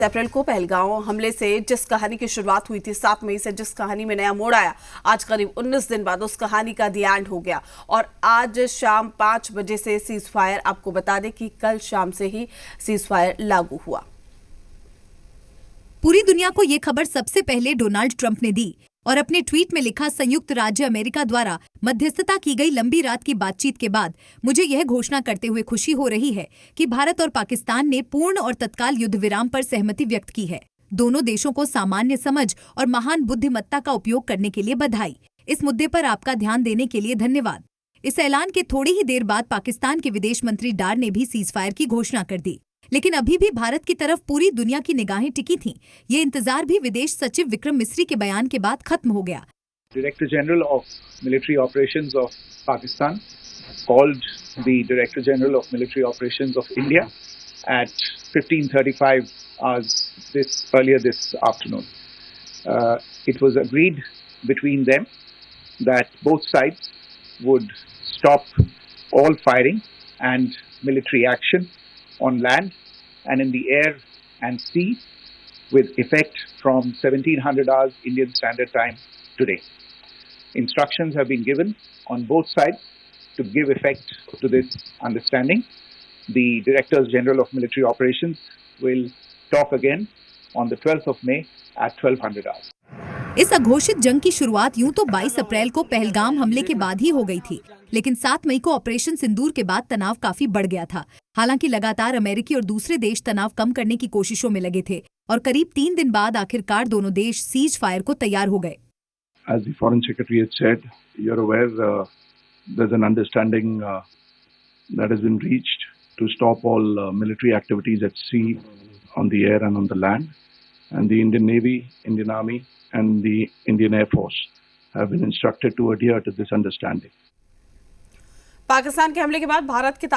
अप्रैल को पहलगांव हमले से जिस कहानी की शुरुआत हुई थी, 7 मई से जिस कहानी में नया मोड़ आया, आज करीब 19 दिन बाद उस कहानी का दी एंड हो गया और आज शाम 5 बजे से सीज फायर, आपको बता दें कि कल शाम से ही सीज फायर लागू हुआ। पूरी दुनिया को ये खबर सबसे पहले डोनाल्ड ट्रंप ने दी और अपने ट्वीट में लिखा, संयुक्त राज्य अमेरिका द्वारा मध्यस्थता की गई लंबी रात की बातचीत के बाद मुझे यह घोषणा करते हुए खुशी हो रही है कि भारत और पाकिस्तान ने पूर्ण और तत्काल युद्ध विराम पर सहमति व्यक्त की है। दोनों देशों को सामान्य समझ और महान बुद्धिमत्ता का उपयोग करने के लिए बधाई। इस मुद्दे पर आपका ध्यान देने के लिए धन्यवाद। इस ऐलान के थोड़ी ही देर बाद पाकिस्तान के विदेश मंत्री डार ने भी सीज फायर की घोषणा कर दी, लेकिन अभी भी भारत की तरफ पूरी दुनिया की निगाहें टिकी थीं। ये इंतजार भी विदेश सचिव विक्रम मिस्री के बयान के बाद खत्म हो गया। Director General of Military Operations of Pakistan called the Director General of Military Operations of India at 15:35 hours earlier this afternoon. It was agreed between them that both sides would stop all firing and military action on land and in the air and sea with effect from 1700 hours Indian Standard Time today. Instructions have been given on both sides to give effect to this understanding. The Directors General of Military Operations will talk again on the 12th of May at 1200 hours. इस अघोषित जंग की शुरुआत यूं तो 22 अप्रैल को पहलगाम हमले के बाद ही हो गई थी, लेकिन 7 मई को ऑपरेशन सिंदूर के बाद तनाव काफी बढ़ गया था। हालांकि लगातार अमेरिकी और दूसरे देश तनाव कम करने की कोशिशों में लगे थे और करीब 3 दिन बाद आखिरकार दोनों देश सीज फायर को तैयार हो गए। As the Foreign Secretary has said, you're aware there's an understanding that has been reached to stop all military activities at sea, on the air and on the land. And the Indian Navy, Indian Army and the Indian Air Force have been instructed to adhere to this understanding. Pakistan के हमले के बाद भारत के